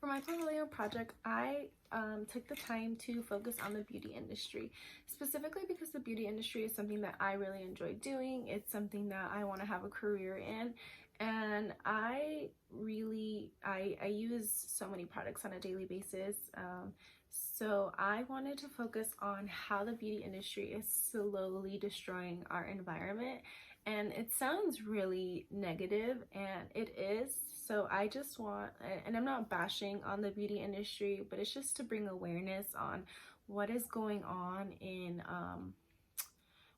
For my portfolio project, I took the time to focus on the beauty industry, specifically because the beauty industry is something that I really enjoy doing. It's something that I want to have a career in, and I use so many products on a daily basis. So I wanted to focus on how the beauty industry is slowly destroying our environment. And it sounds really negative, and it is. So I just want, and I'm not bashing on the beauty industry, but it's just to bring awareness on what is going on in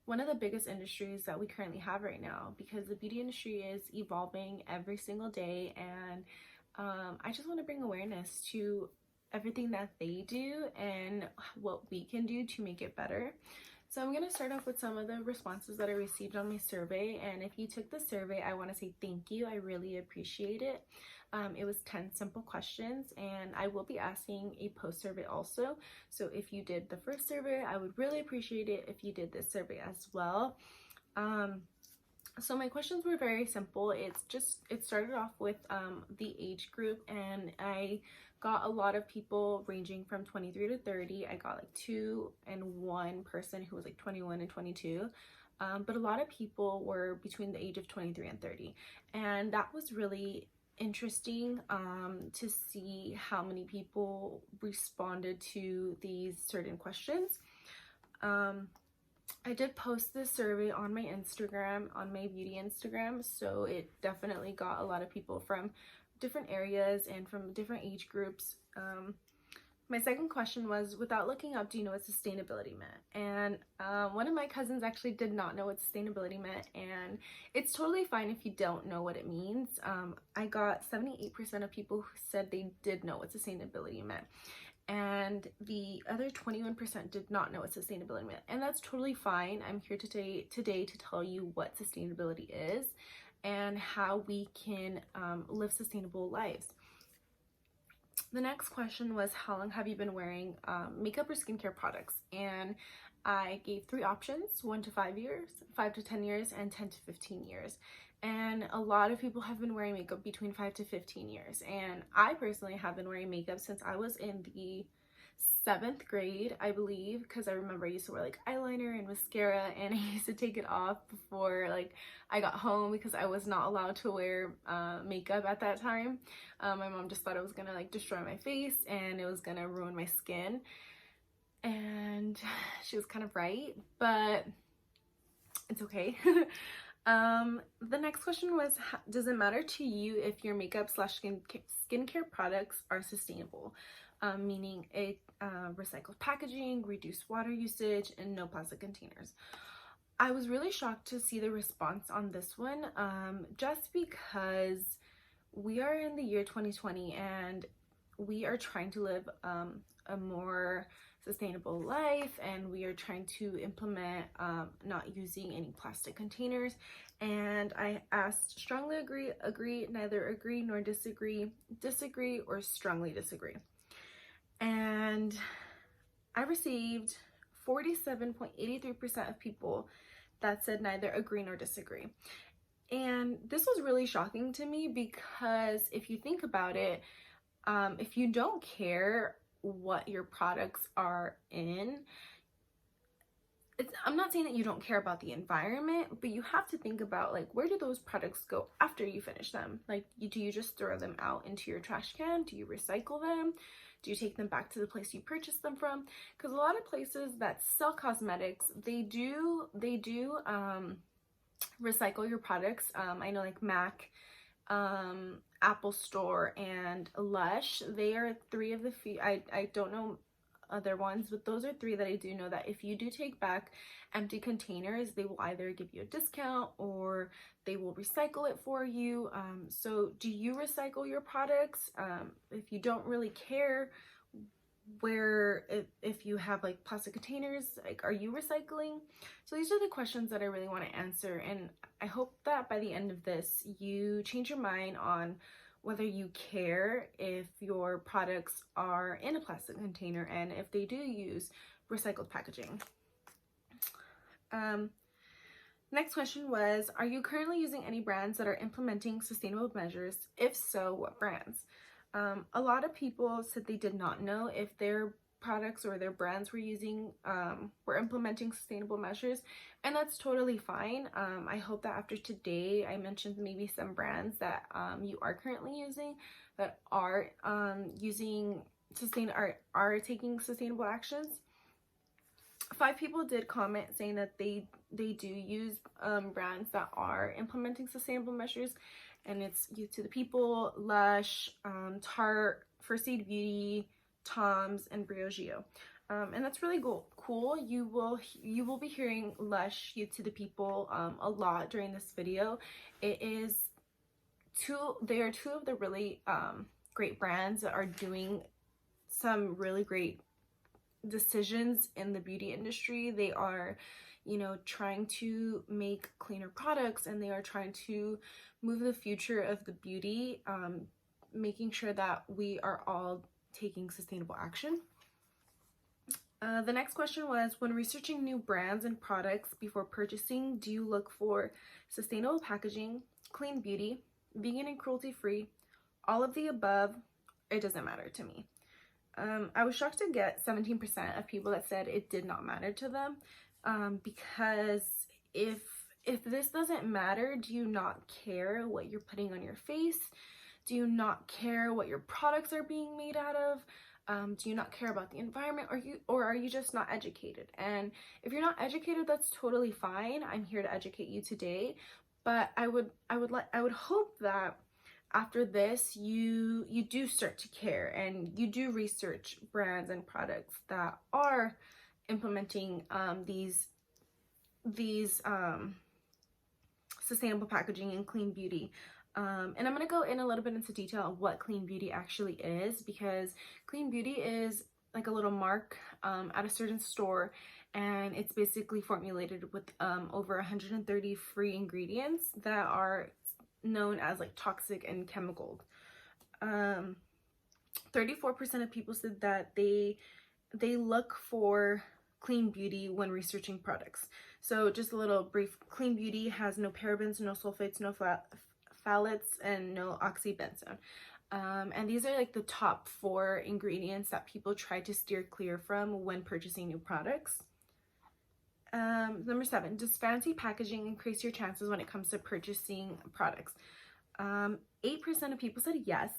one of the biggest industries that we currently have right now, because the beauty industry is evolving every single day. And I just want to bring awareness to everything that they do and what we can do to make it better. So I'm going to start off with some of the responses that I received on my survey. And if you took the survey, I want to say thank you. I really appreciate it. It was 10 simple questions, and I will be asking a post survey also. So if you did the first survey, I would really appreciate it if you did this survey as well. So my questions were very simple. It started off with the age group, and I got a lot of people ranging from 23 to 30. I got like 2 and 1 person who was like 21 and 22. But a lot of people were between the age of 23 and 30. And that was really interesting to see how many people responded to these certain questions. I did post this survey on my Instagram, on my beauty Instagram, so it definitely got a lot of people from different areas and from different age groups. My second question was, without looking up, do you know what sustainability meant? And one of my cousins actually did not know what sustainability meant, and it's totally fine if you don't know what it means. I got 78% of people who said they did know what sustainability meant, and the other 21% did not know what sustainability meant, and that's totally fine. I'm here today to tell you what sustainability is and how we can live sustainable lives. The next question was, how long have you been wearing makeup or skincare products? And I gave 3 options: 1 to 5 years, 5 to 10 years, and 10 to 15 years. And a lot of people have been wearing makeup between 5 to 15 years. And I personally have been wearing makeup since I was in the 7th grade, I believe, because I remember I used to wear like eyeliner and mascara, and I used to take it off before like I got home because I was not allowed to wear makeup at that time. My mom just thought it was gonna like destroy my face and it was gonna ruin my skin, and she was kind of right, but it's okay. The next question was, does it matter to you if your makeup / skincare products are sustainable? Meaning recycled packaging, reduced water usage, and no plastic containers. I was really shocked to see the response on this one, just because we are in the year 2020 and we are trying to live a more sustainable life, and we are trying to implement not using any plastic containers. And I asked strongly agree, neither agree nor disagree, disagree, or strongly disagree. And I received 47.83% of people that said neither agree nor disagree. And this was really shocking to me, because if you think about it, if you don't care what your products are in, I'm not saying that you don't care about the environment, but you have to think about, like, where do those products go after you finish them? Like, do you just throw them out into your trash can? Do you recycle them? Do you take them back to the place you purchased them from? Because a lot of places that sell cosmetics, they do recycle your products. I know like MAC, Apple Store, and Lush. They are 3 of the few. I don't know other ones, but those are 3 that I do know that if you do take back empty containers, they will either give you a discount or they will recycle it for you. So do you recycle your products? If you don't really care if you have like plastic containers, like, are you recycling? So these are the questions that I really want to answer, and I hope that by the end of this you change your mind on whether you care if your products are in a plastic container and if they do use recycled packaging. Next question was, are you currently using any brands that are implementing sustainable measures? If so, what brands? A lot of people said they did not know if their products or their brands were implementing sustainable measures, and that's totally fine. I hope that after today I mentioned maybe some brands that you are currently using that are taking sustainable actions. 5 people did comment saying that they do use brands that are implementing sustainable measures, and it's Youth to the People, Lush, Tarte, First Aid Beauty, Tom's, and Briogeo. And that's really cool. You will be hearing Lush, Youth to the People a lot during this video. They are two of the really great brands that are doing some really great decisions in the beauty industry. They are, trying to make cleaner products, and they are trying to move the future of the beauty, making sure that we are all taking sustainable action. The next question was, when researching new brands and products before purchasing, do you look for sustainable packaging, clean beauty, vegan and cruelty-free, all of the above? It doesn't matter to me. I was shocked to get 17% of people that said it did not matter to them, because if this doesn't matter, do you not care what you're putting on your face? Do you not care what your products are being made out of? Do you not care about the environment, or are you just not educated? And if you're not educated, that's totally fine. I'm here to educate you today, but I would hope that after this you do start to care, and you do research brands and products that are implementing these sustainable packaging and clean beauty. And I'm going to go in a little bit into detail of what clean beauty actually is, because clean beauty is like a little mark at a certain store, and it's basically formulated with over 130 free ingredients that are known as like toxic and chemical. 34% of people said that they look for clean beauty when researching products. So just a little brief: clean beauty has no parabens, no sulfates, no phthalates, and no oxybenzone. And these are like the top 4 ingredients that people try to steer clear from when purchasing new products. Number 7, does fancy packaging increase your chances when it comes to purchasing products? 8% of people said yes,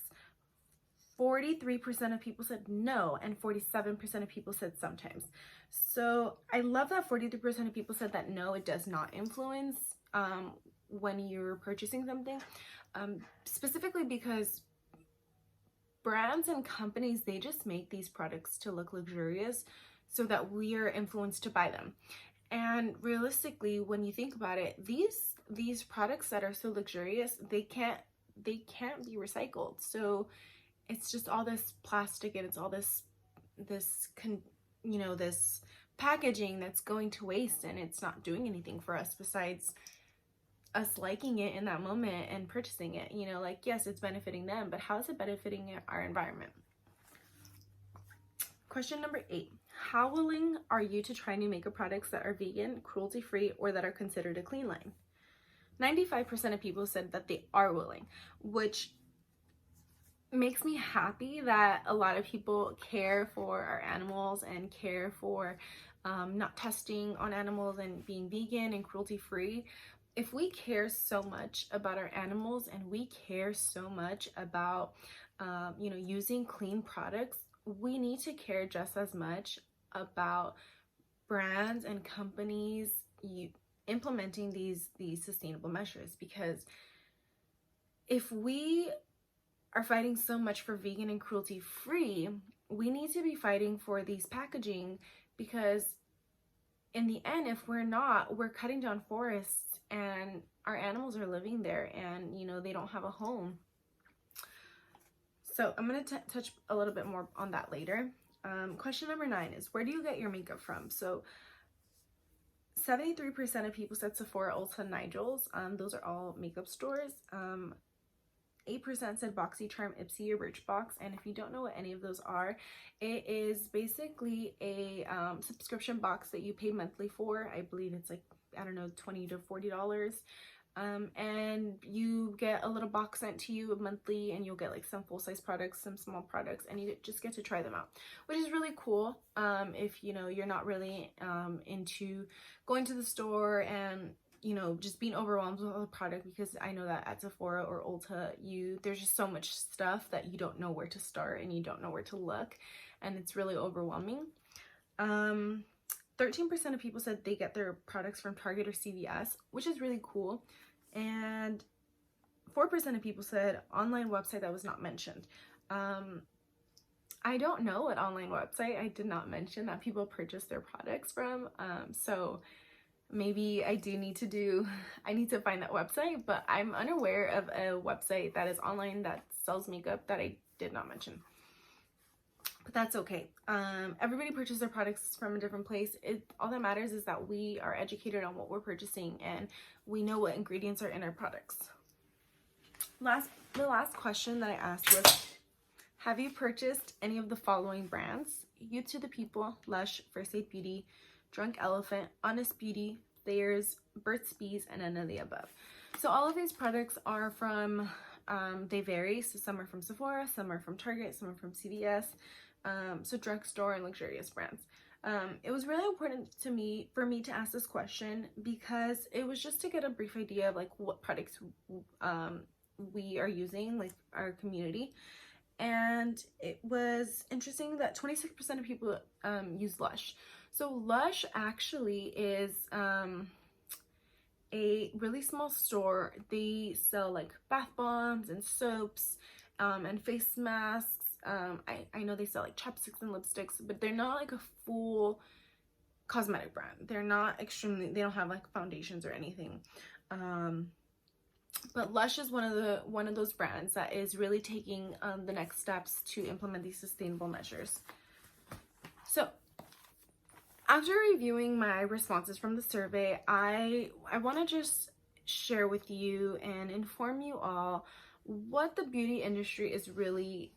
43% of people said no, and 47% of people said sometimes. So I love that 43% of people said that no, it does not influence when you're purchasing something, specifically because brands and companies, they just make these products to look luxurious so that we are influenced to buy them. And realistically, when you think about it, these products that are so luxurious, they can't be recycled. So it's just all this plastic, and it's all this packaging that's going to waste, and it's not doing anything for us besides us liking it in that moment and purchasing it. Like, yes, it's benefiting them, but how is it benefiting our environment? Question number 8. How willing are you to try new makeup products that are vegan, cruelty-free, or that are considered a clean line? 95% of people said that they are willing, which makes me happy that a lot of people care for our animals and care for not testing on animals and being vegan and cruelty-free. If we care so much about our animals, and we care so much about using clean products, we need to care just as much about brands and companies implementing these sustainable measures. Because if we are fighting so much for vegan and cruelty free, we need to be fighting for these packaging, because in the end, if we're not, we're cutting down forests, and our animals are living there, and they don't have a home. So I'm going to touch a little bit more on that later. Question number 9 is, where do you get your makeup from? So 73% of people said Sephora, Ulta, Nigel's. Those are all makeup stores. 8% said BoxyCharm, Ipsy, or Birchbox. And if you don't know what any of those are, it is basically a subscription box that you pay monthly for. I believe it's like, I don't know, $20 to $40. and you get a little box sent to you monthly, and you'll get like some full-size products, some small products, and you just get to try them out, which is really cool. If you know you're not really into going to the store and just being overwhelmed with all the product, because I know that at Sephora or Ulta there's just so much stuff that you don't know where to start and you don't know where to look, and it's really overwhelming. 13% of people said they get their products from Target or CVS, which is really cool. And 4% of people said online website that was not mentioned. I don't know what online website I did not mention that people purchase their products from. So maybe I need to find that website, but I'm unaware of a website that is online that sells makeup that I did not mention. But that's okay. Everybody purchases their products from a different place. All that matters is that we are educated on what we're purchasing and we know what ingredients are in our products. The last question that I asked was, have you purchased any of the following brands? Youth to the People, Lush, First Aid Beauty, Drunk Elephant, Honest Beauty, Thayer's, Burt's Bees, and none of the above. So all of these products are from, they vary. So some are from Sephora, some are from Target, some are from CVS. So drugstore and luxurious brands. It was really important for me to ask this question because it was just to get a brief idea of like what products we are using, like our community. And it was interesting that 26% of people use Lush. So Lush actually is a really small store. They sell like bath bombs and soaps and face masks. I know they sell like chapsticks and lipsticks, but they're not like a full cosmetic brand. They're not they don't have like foundations or anything. But Lush is one of those brands that is really taking the next steps to implement these sustainable measures. So after reviewing my responses from the survey, I want to just share with you and inform you all what the beauty industry is really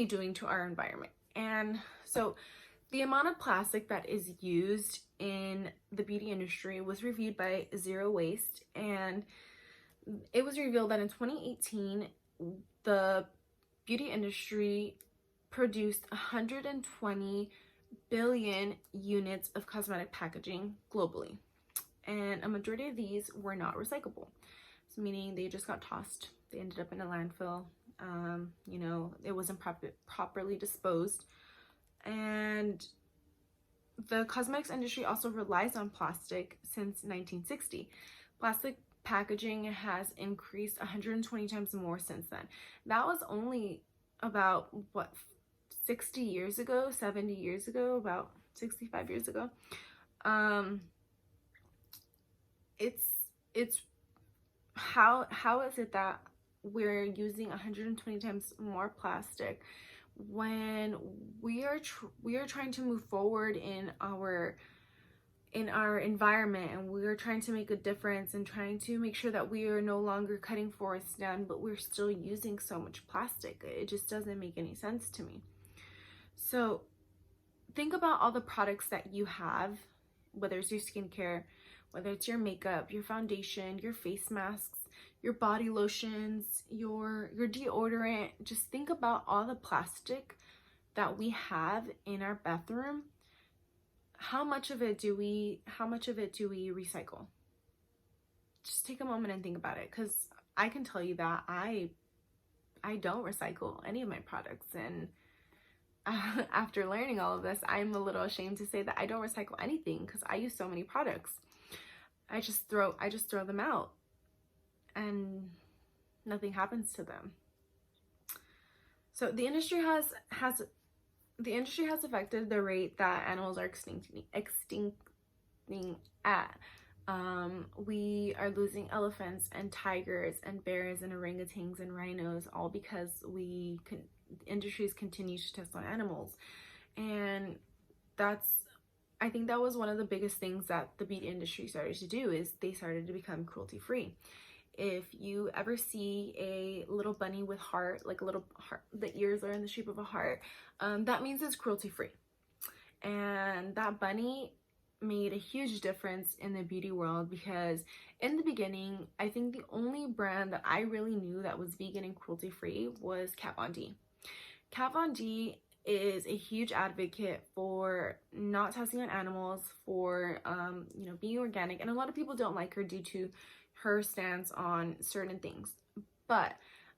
doing to our environment. And so the amount of plastic that is used in the beauty industry was reviewed by Zero Waste, and it was revealed that in 2018 the beauty industry produced 120 billion units of cosmetic packaging globally, and a majority of these were not recyclable, so meaning they just got tossed. They ended up in a landfill. It wasn't properly disposed. And the cosmetics industry also relies on plastic since 1960. Plastic packaging has increased 120 times more since then. That was only about 60 years ago, 70 years ago, about 65 years ago. It's how is it that we're using 120 times more plastic when we are trying to move forward in our environment, and we are trying to make a difference and trying to make sure that we are no longer cutting forests down, but we're still using so much plastic? It just doesn't make any sense to me. So think about all the products that you have, whether it's your skincare, whether it's your makeup, your foundation, your face masks, your body lotions, your deodorant. Just think about all the plastic that we have in our bathroom. How much of it do we recycle? Just take a moment and think about it, because I can tell you that I don't recycle any of my products, and after learning all of this, I'm a little ashamed to say that I don't recycle anything, because I use so many products. I just throw them out, and nothing happens to them. So the industry has affected the rate that animals are extincting at. We are losing elephants and tigers and bears and orangutans and rhinos, all because industries continue to test on animals. And I think that was one of the biggest things that the beauty industry started to do, is they started to become cruelty free. If you ever see a little bunny with heart, like a little heart, the ears are in the shape of a heart, that means it's cruelty free. And that bunny made a huge difference in the beauty world, because in the beginning, I think the only brand that I really knew that was vegan and cruelty free was Kat Von D. Kat Von D is a huge advocate for not testing on animals, for you know, being organic, and a lot of people don't like her due to her stance on certain things. But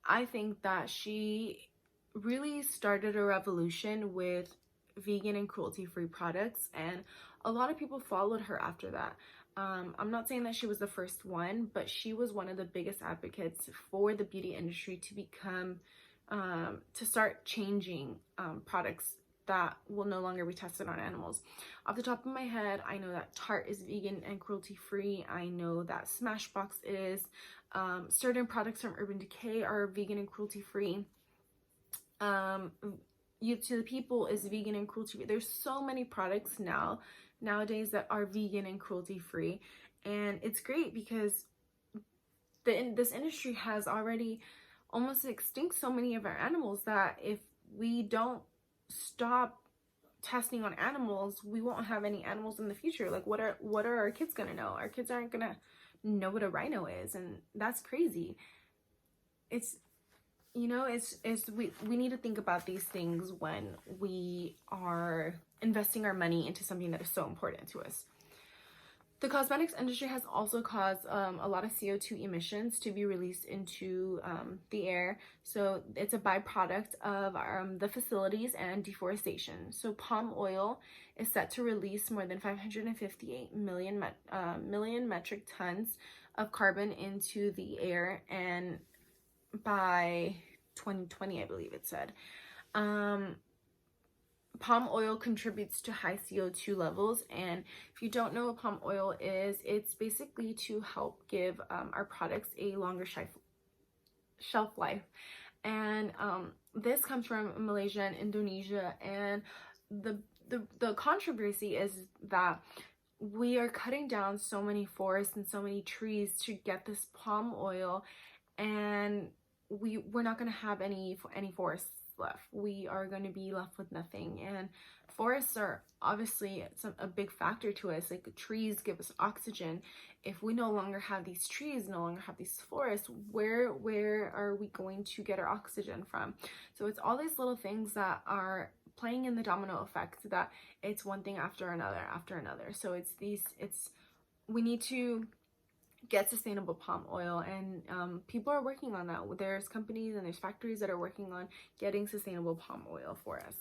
I think that she really started a revolution with vegan and cruelty-free products, and a lot of people followed her after that. I'm not saying that she was the first one, but she was one of the biggest advocates for the beauty industry to become to start changing products that will no longer be tested on animals. Off the top of my head, I know that Tarte is vegan and cruelty free. I know that Smashbox is. Certain products from Urban Decay are vegan and cruelty free. You to the People is vegan and cruelty free. There's so many products nowadays that are vegan and cruelty free, and it's great because this industry has already almost extinct so many of our animals that if we don't stop testing on animals, we won't have any animals in the future. Like, what are our kids gonna know? Our kids aren't gonna know what a rhino is, and that's crazy. It's, you know, we need to think about these things when we are investing our money into something that is so important to us. The cosmetics industry has also caused a lot of CO2 emissions to be released into the air. So it's a byproduct of the facilities and deforestation. So palm oil is set to release more than 558 million metric tons of carbon into the air, and by 2020, I believe it said. Palm oil contributes to high CO2 levels, and if you don't know what palm oil is, it's basically to help give our products a longer shelf life. And this comes from Malaysia and Indonesia, and the controversy is that we are cutting down so many forests and so many trees to get this palm oil, and we're not going to have any forests left. We are going to be left with nothing. And forests are obviously a big factor to us. Like, trees give us oxygen. If we no longer have these trees, no longer have these forests, where are we going to get our oxygen from? So it's all these little things that are playing in the domino effect, that it's one thing after another. So we need to get sustainable palm oil, and people are working on that. There's companies and there's factories that are working on getting sustainable palm oil for us.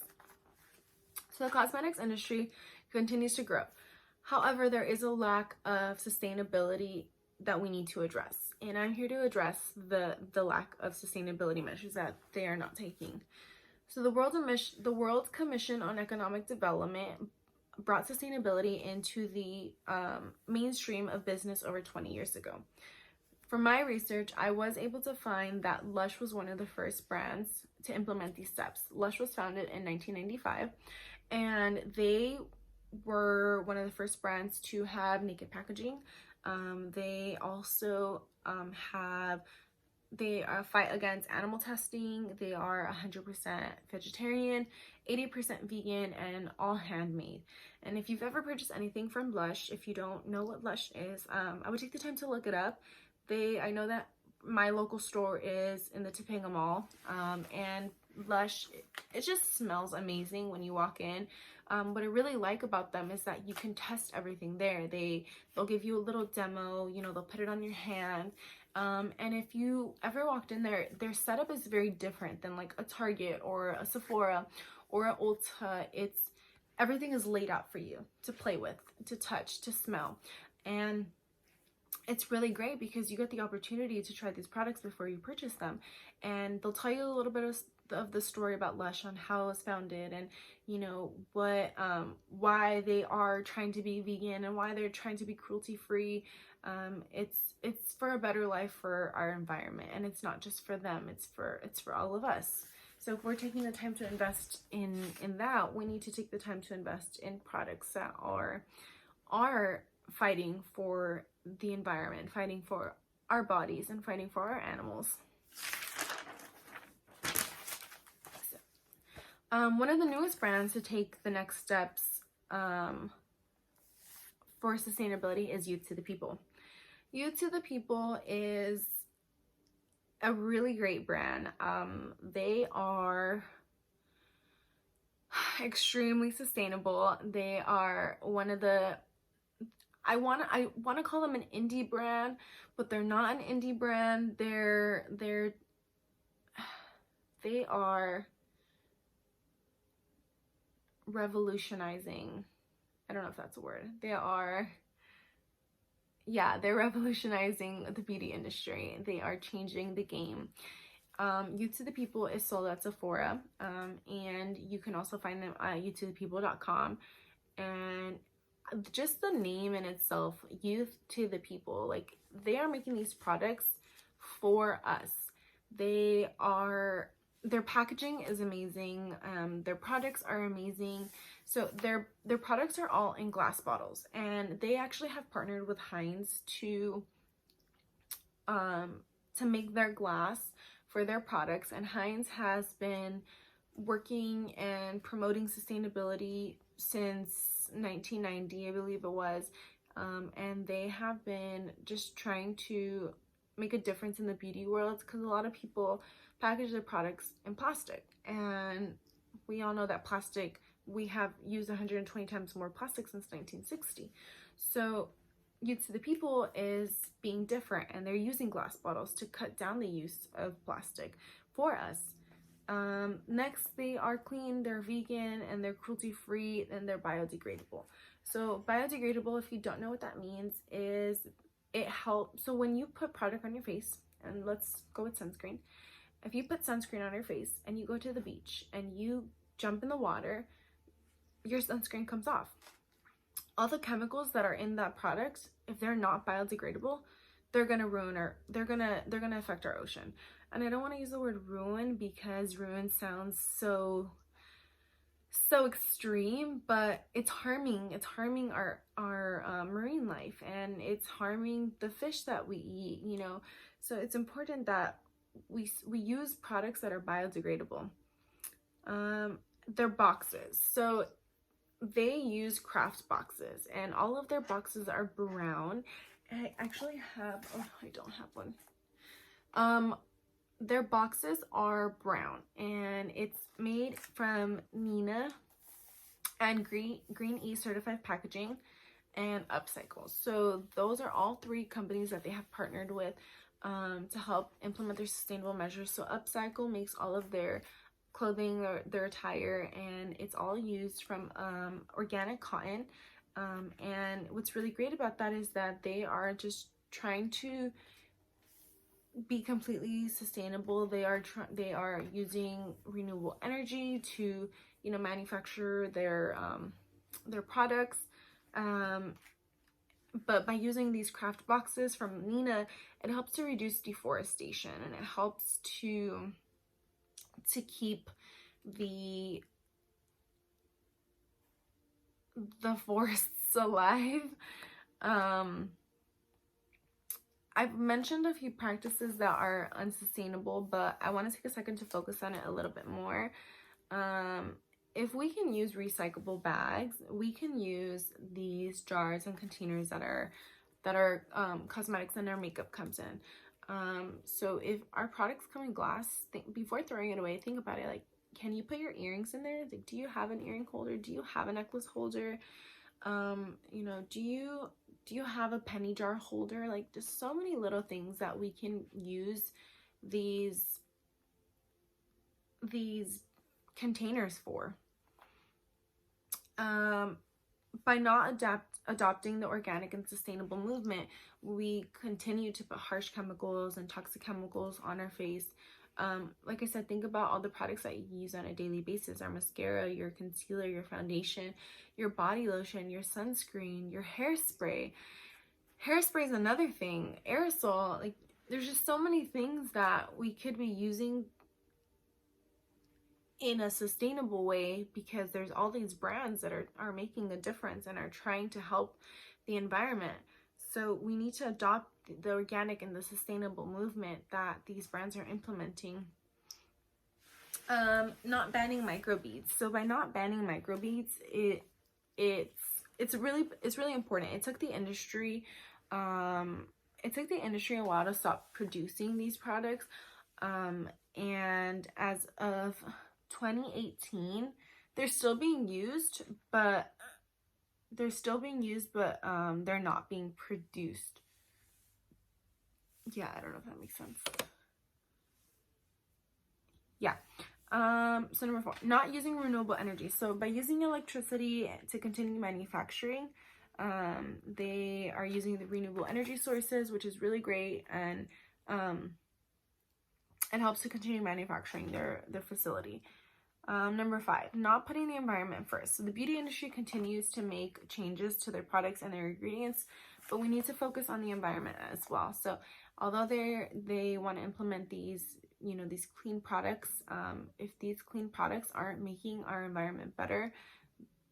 So the cosmetics industry continues to grow. However, there is a lack of sustainability that we need to address, and I'm here to address the lack of sustainability measures that they are not taking. So the World Commission on Economic Development brought sustainability into the mainstream of business over 20 years ago. From my research, I was able to find that Lush was one of the first brands to implement these steps. Lush was founded in 1995, and they were one of the first brands to have naked packaging. They also fight against animal testing. They are 100% vegetarian, 80% vegan, and all handmade. And if you've ever purchased anything from Lush, if you don't know what Lush is, I would take the time to look it up. I know that my local store is in the Topanga Mall, and Lush, it just smells amazing when you walk in. What I really like about them is that you can test everything there. They'll give you a little demo, you know, they'll put it on your hand. And if you ever walked in there, their setup is very different than like a Target or a Sephora or an Ulta. Everything is laid out for you to play with, to touch, to smell. And it's really great because you get the opportunity to try these products before you purchase them. And they'll tell you a little bit of the story about Lush, on how it was founded, and you know why they are trying to be vegan and why they're trying to be cruelty free. It's for a better life for our environment, and it's not just for them, it's for all of us. So if we're taking the time to invest in that, we need to take the time to invest in products that are fighting for the environment, fighting for our bodies, and fighting for our animals. One of the newest brands to take the next steps for sustainability is Youth to the People. Youth to the People is a really great brand. They are extremely sustainable. They are one of the, I want to call them an indie brand, but they're not an indie brand. They are revolutionizing. I don't know if that's a word. They're revolutionizing the beauty industry. They are changing the game. Youth to the People is sold at Sephora, and you can also find them at youthtothepeople.com. And just the name in itself, Youth to the People, like, they are making these products for us. Their packaging is amazing. Their products are amazing. So their products are all in glass bottles, and they actually have partnered with Heinz to make their glass for their products. And Heinz has been working and promoting sustainability since 1990, I believe it was. And they have been just trying to make a difference in the beauty world, because a lot of people package their products in plastic, and we all know that plastic, we have used 120 times more plastic since 1960. So Youth to the People is being different, and they're using glass bottles to cut down the use of plastic for us. Next, they are clean, they're vegan, and they're cruelty free, and they're biodegradable. So biodegradable, if you don't know what that means, is it helps. So when you put product on your face, and let's go with sunscreen. If you put sunscreen on your face and you go to the beach and you jump in the water, your sunscreen comes off. All the chemicals that are in that product, if they're not biodegradable, they're gonna ruin they're gonna affect our ocean. And I don't want to use the word ruin, because ruin sounds so extreme, but it's harming our marine life, and it's harming the fish that we eat, you know. So it's important that we use products that are biodegradable. Their boxes, so they use craft boxes, and all of their boxes are brown. And I actually have, oh, I don't have one. Their boxes are brown, and it's made from Nina and Green E certified packaging and Upcycle. So those are all three companies that they have partnered with to help implement their sustainable measures. So Upcycle makes all of their clothing, their attire, and it's all used from organic cotton. And what's really great about that is that they are just trying to be completely sustainable. They are using renewable energy to, you know, manufacture their products. But by using these craft boxes from Nina, it helps to reduce deforestation, and it helps to keep the forests alive. I've mentioned a few practices that are unsustainable, but I want to take a second to focus on it a little bit more. If we can use recyclable bags, we can use these jars and containers that are cosmetics and our makeup comes in. So if our products come in glass, before throwing it away, think about it. Like, can you put your earrings in there? Like, do you have an earring holder? Do you have a necklace holder? You know, do you have a penny jar holder? Like, just so many little things that we can use these containers for. By not adopting the organic and sustainable movement, we continue to put harsh chemicals and toxic chemicals on our face. Like I said, think about all the products that you use on a daily basis: our mascara, your concealer, your foundation, your body lotion, your sunscreen, your hairspray. Hairspray is another thing. Aerosol. Like, there's just so many things that we could be using in a sustainable way, because there's all these brands that are making a difference and are trying to help the environment. So we need to adopt the organic and the sustainable movement that these brands are implementing. Not banning microbeads. So by not banning microbeads, it's it's really important. It took the industry a while to stop producing these products, and as of 2018 they're still being used, but they're not being produced. Yeah, I don't know if that makes sense. Yeah. So number 4, not using renewable energy. So by using electricity to continue manufacturing, they are using the renewable energy sources, which is really great, and it helps to continue manufacturing their facility. Number 5, not putting the environment first. So the beauty industry continues to make changes to their products and their ingredients, but we need to focus on the environment as well. So although they want to implement these clean products, if these clean products aren't making our environment better,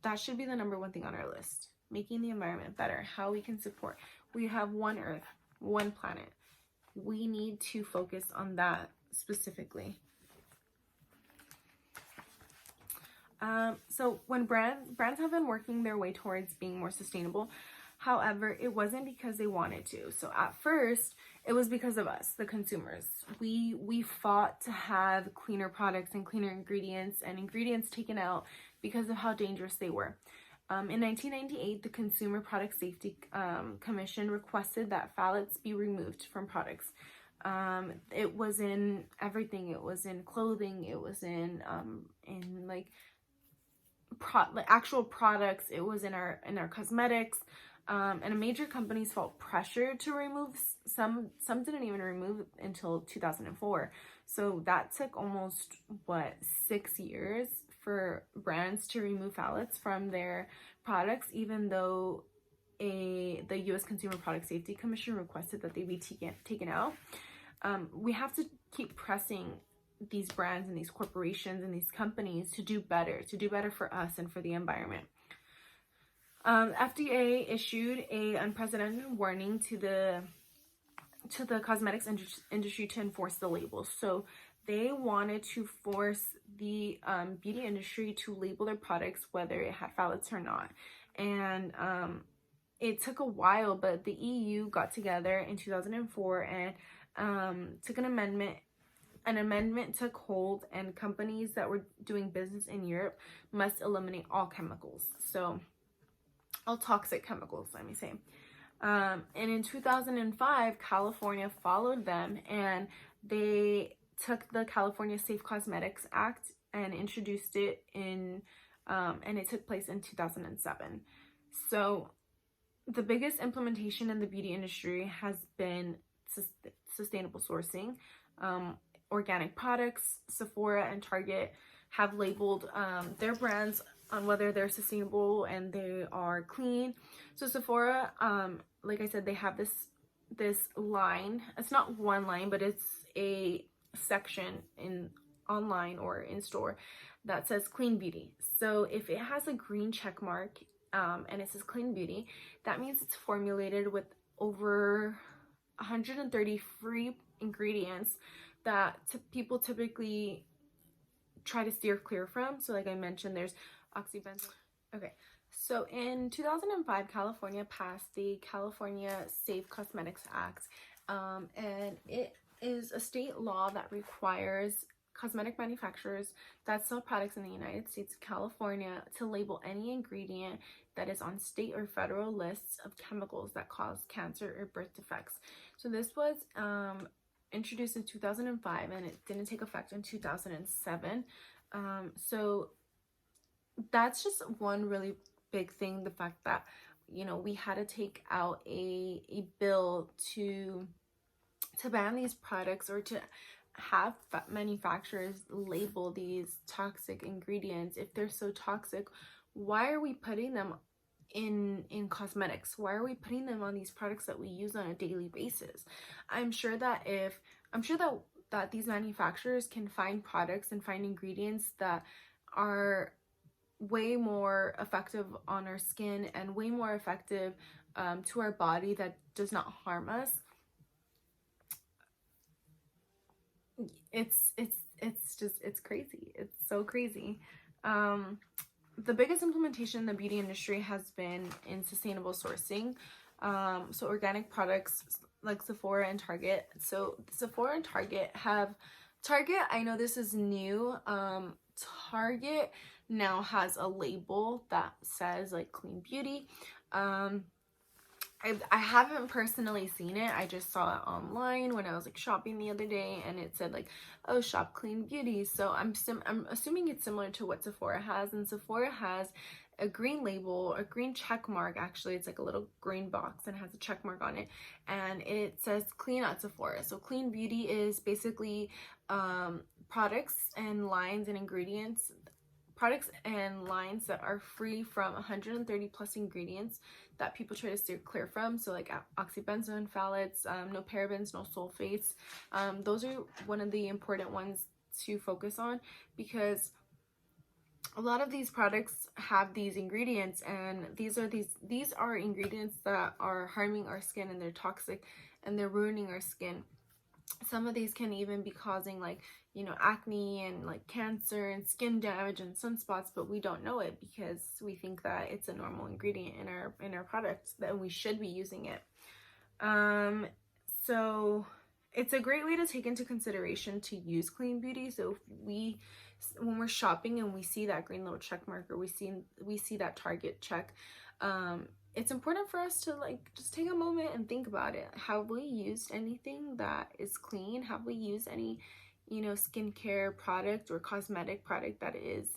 that should be the number 1 thing on our list. Making the environment better, how we can support. We have one earth, one planet. We need to focus on that specifically. So when brands have been working their way towards being more sustainable, however, it wasn't because they wanted to. So at first, it was because of us, the consumers. We fought to have cleaner products and cleaner ingredients, and ingredients taken out because of how dangerous they were. In 1998, the Consumer Product Safety Commission requested that phthalates be removed from products. It was in everything. It was in clothing. It was in actual products. It was in our cosmetics. And major companies felt pressure to remove some didn't even remove until 2004. So that took almost 6 years for brands to remove phthalates from their products, even though the U.S. Consumer Product Safety Commission requested that they be taken out. We have to keep pressing these brands and these corporations and these companies to do better for us and for the environment. FDA issued a unprecedented warning to the cosmetics industry to enforce the labels. So they wanted to force the beauty industry to label their products whether it had phthalates or not. And it took a while, but the EU got together in 2004 and took an amendment. An amendment took hold, and companies that were doing business in Europe must eliminate all chemicals. So all toxic chemicals, let me say. And in 2005, California followed them, and they took the California Safe Cosmetics Act and introduced it and it took place in 2007. So the biggest implementation in the beauty industry has been sustainable sourcing. Organic products. Sephora and Target have labeled their brands on whether they're sustainable and they are clean. So Sephora, like I said, they have this line. It's not one line, but it's a section in online or in store that says clean beauty. So if it has a green check mark and it says clean beauty, that means it's formulated with over 130 free ingredients that people typically try to steer clear from. So like I mentioned, there's oxybenzone. Okay, so in 2005, California passed the California Safe Cosmetics Act, and it is a state law that requires cosmetic manufacturers that sell products in the United States of California to label any ingredient that is on state or federal lists of chemicals that cause cancer or birth defects. So this was introduced in 2005, and it didn't take effect in 2007. So that's just one really big thing, the fact that we had to take out a bill to ban these products, or to have manufacturers label these toxic ingredients. If they're so toxic, why are we putting them in cosmetics? Why are we putting them on these products that we use on a daily basis? I'm sure that these manufacturers can find products and find ingredients that are way more effective on our skin and way more effective to our body, that does not harm us. It's crazy. It's so crazy. the biggest implementation in the beauty industry has been in sustainable sourcing. So organic products like Sephora and Target. So Sephora and Target I know this is new. Target now has a label that says like clean beauty. I haven't personally seen it. I just saw it online when I was like shopping the other day, and it said like, oh, shop clean beauty. So I'm assuming it's similar to what Sephora has, and Sephora has a green label, a green check mark. Actually, it's like a little green box and has a check mark on it, and it says clean at Sephora. So clean beauty is basically products and lines and ingredients, products and lines that are free from 130 plus ingredients that people try to steer clear from. So like oxybenzone, phthalates, no parabens, no sulfates. Those are one of the important ones to focus on, because a lot of these products have these ingredients, and these are ingredients that are harming our skin, and they're toxic and they're ruining our skin. Some of these can even be causing like, you know, acne and like cancer and skin damage and sunspots, but we don't know it because we think that it's a normal ingredient in our products, that we should be using it. So it's a great way to take into consideration to use clean beauty. So if when we're shopping and we see that green little check mark, or we see that Target check, it's important for us to like just take a moment and think about it. Have we used anything that is clean? Have we used any, you know, skincare product or cosmetic product that is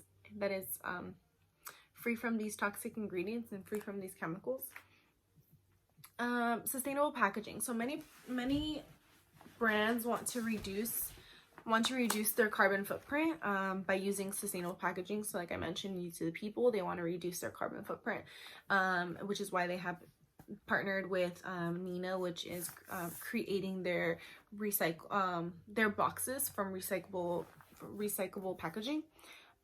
free from these toxic ingredients and free from these chemicals? Sustainable packaging. So many brands want to reduce their carbon footprint by using sustainable packaging. So like I mentioned, You to the People, they want to reduce their carbon footprint, which is why they have partnered with Nina, which is creating their boxes from recyclable packaging.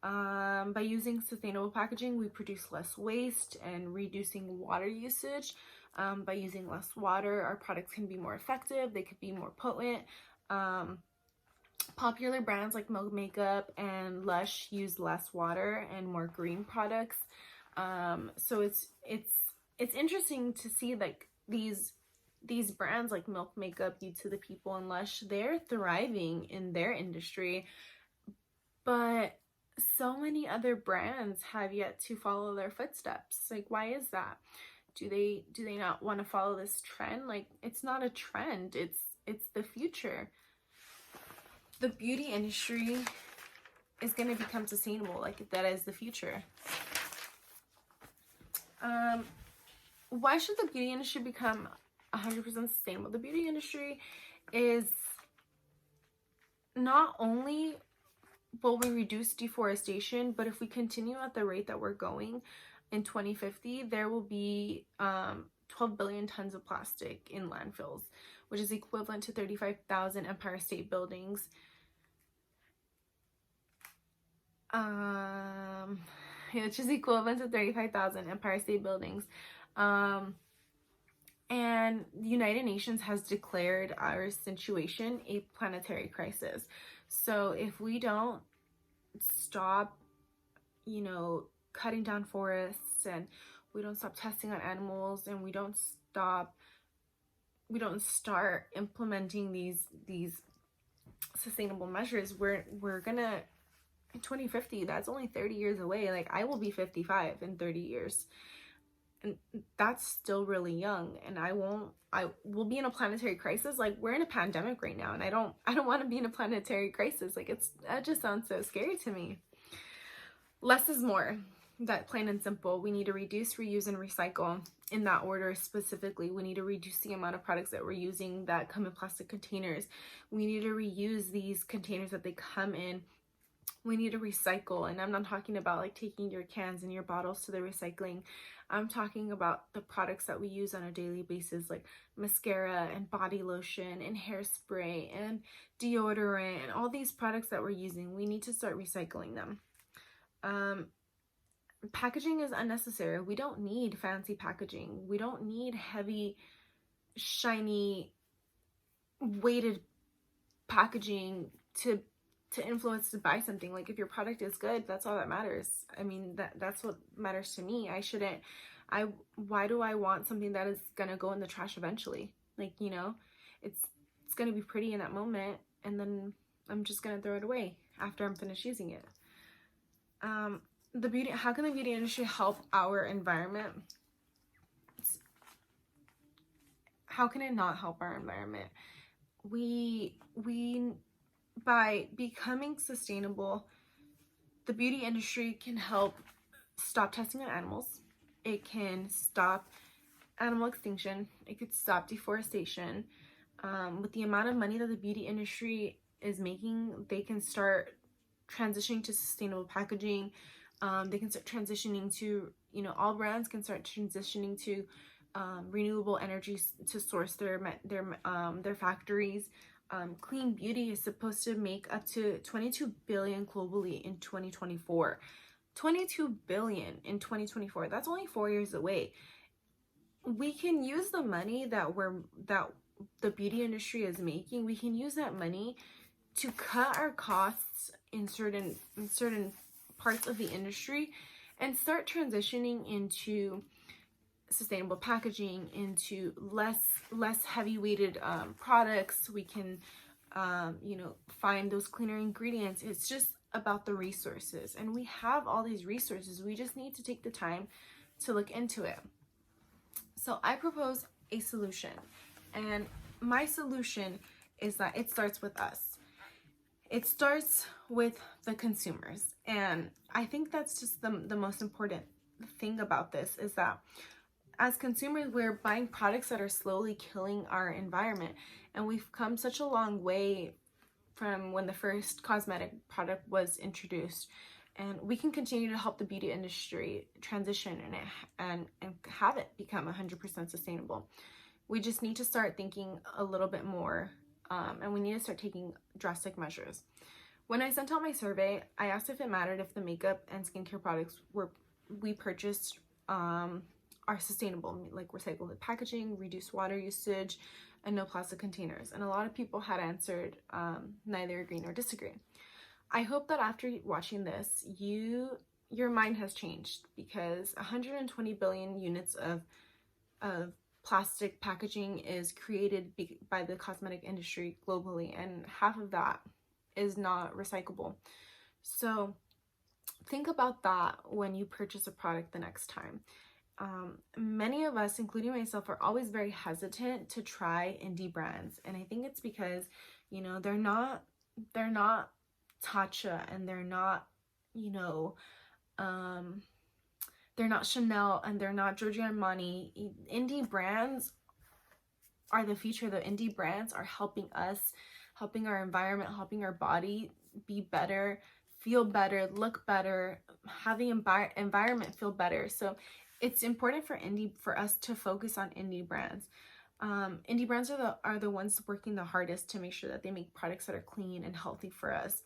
By using sustainable packaging, we produce less waste and reducing water usage. By using less water, our products can be more effective. They could be more potent. Popular brands like Milk Makeup and Lush use less water and more green products. So it's interesting to see like these brands like Milk Makeup, You to the People, and Lush, they're thriving in their industry, but so many other brands have yet to follow their footsteps. Like, why is that? Do they not want to follow this trend? Like, it's not a trend, it's the future. The beauty industry is going to become sustainable. Like, that is the future. Why should the beauty industry become 100% sustainable? The beauty industry is not only will we reduce deforestation, but if we continue at the rate that we're going, in 2050, there will be 12 billion tons of plastic in landfills, which is equivalent to 35,000 Empire State Buildings. Which is equivalent to 35,000 Empire State Buildings. And the United Nations has declared our situation a planetary crisis. So if we don't stop, you know, cutting down forests, and we don't stop testing on animals, and we don't start implementing these sustainable measures, we're gonna, in 2050, that's only 30 years away. Like, I will be 55 in 30 years. And that's still really young, and I will be in a planetary crisis. Like, we're in a pandemic right now, and I don't want to be in a planetary crisis. Like, that just sounds so scary to me. Less is more. That plain and simple. We need to reduce, reuse, and recycle in that order specifically. We need to reduce the amount of products that we're using that come in plastic containers. We need to reuse these containers that they come in. We need to recycle, and I'm not talking about like taking your cans and your bottles to the recycling. I'm talking about the products that we use on a daily basis, like mascara and body lotion and hairspray and deodorant and all these products that we're using. We need to start recycling them. Packaging is unnecessary. We don't need fancy packaging. We don't need heavy, shiny, weighted packaging to to influence to buy something. Like, if your product is good, that's all that matters. I mean, that's what matters to me. Why do I want something that is gonna go in the trash eventually? Like, you know, it's gonna be pretty in that moment, and then I'm just gonna throw it away after I'm finished using it. How can the beauty industry help our environment? How can it not help our environment? We by becoming sustainable, the beauty industry can help stop testing on animals. It can stop animal extinction. It could stop deforestation. With the amount of money that the beauty industry is making, they can start transitioning to sustainable packaging. They can start transitioning to, you know, all brands can start transitioning to renewable energies to source their factories. Clean beauty is supposed to make up to 22 billion globally in 2024. 22 billion in 2024. That's only 4 years away. We can use the money that the beauty industry is making. We can use that money to cut our costs in certain parts of the industry and start transitioning into sustainable packaging, into less heavy weighted products. We can you know, find those cleaner ingredients. It's just about the resources, and we have all these resources. We just need to take the time to look into it. So I propose a solution, and my solution is that it starts with us. It starts with the consumers, and I think that's just the most important thing about this, is that as consumers, we're buying products that are slowly killing our environment, and we've come such a long way from when the first cosmetic product was introduced, and we can continue to help the beauty industry transition and have it become 100% sustainable. We just need to start thinking a little bit more, and we need to start taking drastic measures. When I sent out my survey, I asked if it mattered if the makeup and skincare products we purchased are sustainable, like recycled packaging, reduced water usage, and no plastic containers. And a lot of people had answered neither agree nor disagree. I hope that after watching this, your mind has changed, because 120 billion units of plastic packaging is created by the cosmetic industry globally, and half of that is not recyclable. So think about that when you purchase a product the next time. Many of us, including myself, are always very hesitant to try indie brands, and I think it's because, you know, they're not Tatcha, and they're not, you know, they're not Chanel, and they're not Giorgio Armani. Indie brands are the future. The indie brands are helping us, helping our environment, helping our body be better, feel better, look better, have the environment feel better. So it's important for us to focus on indie brands. Indie brands are the ones working the hardest to make sure that they make products that are clean and healthy for us.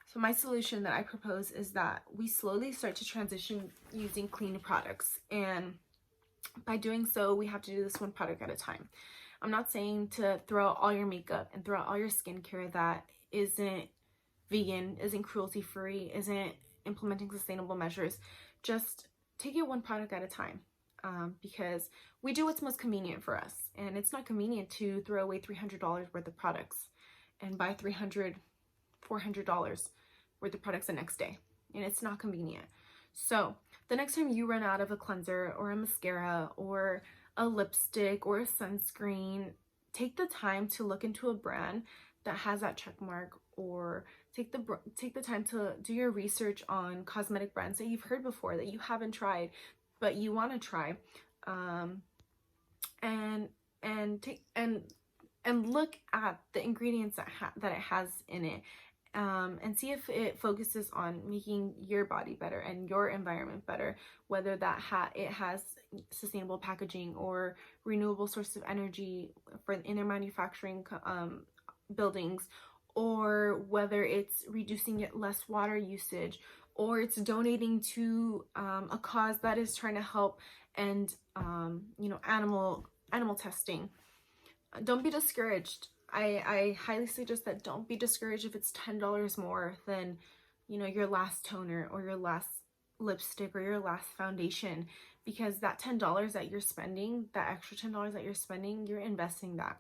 So my solution that I propose is that we slowly start to transition using clean products, and by doing so, we have to do this one product at a time. I'm not saying to throw out all your makeup and throw out all your skincare that isn't vegan, isn't cruelty free, isn't implementing sustainable measures. Just take it one product at a time, because we do what's most convenient for us, and it's not convenient to throw away $300 worth of products and buy $400 worth of products the next day, and it's not convenient. So the next time you run out of a cleanser or a mascara or a lipstick or a sunscreen, take the time to look into a brand that has that check mark, or take the time to do your research on cosmetic brands that you've heard before, that you haven't tried but you want to try, and look at the ingredients that it has in it, and see if it focuses on making your body better and your environment better, whether that it has sustainable packaging or renewable source of energy in their manufacturing buildings, or whether it's reducing less water usage, or it's donating to a cause that is trying to help end you know, animal testing. Don't be discouraged. I highly suggest that don't be discouraged if it's $10 more than, you know, your last toner or your last lipstick or your last foundation, because that $10 that you're spending, that extra $10 that you're spending, you're investing that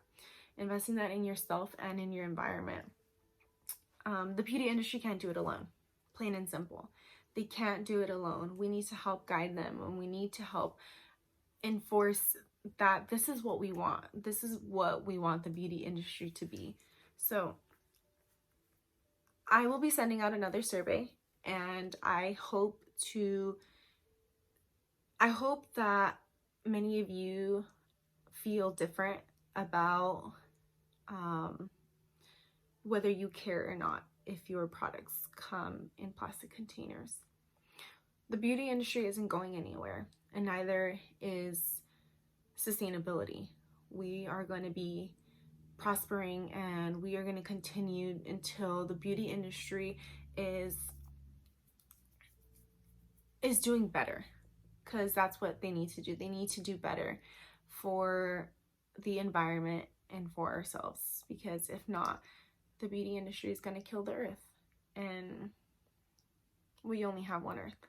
in yourself and in your environment. The beauty industry can't do it alone, plain and simple. They can't do it alone. We need to help guide them, and we need to help enforce that this is what we want. This is what we want the beauty industry to be. So I will be sending out another survey, and I hope that many of you feel different about whether you care or not if your products come in plastic containers. The beauty industry isn't going anywhere, and neither is sustainability. We are going to be prospering, and we are going to continue until the beauty industry is doing better, because that's what they need to do. They need to do better for the environment and for ourselves, because if not, the beauty industry is going to kill the earth, and we only have one earth.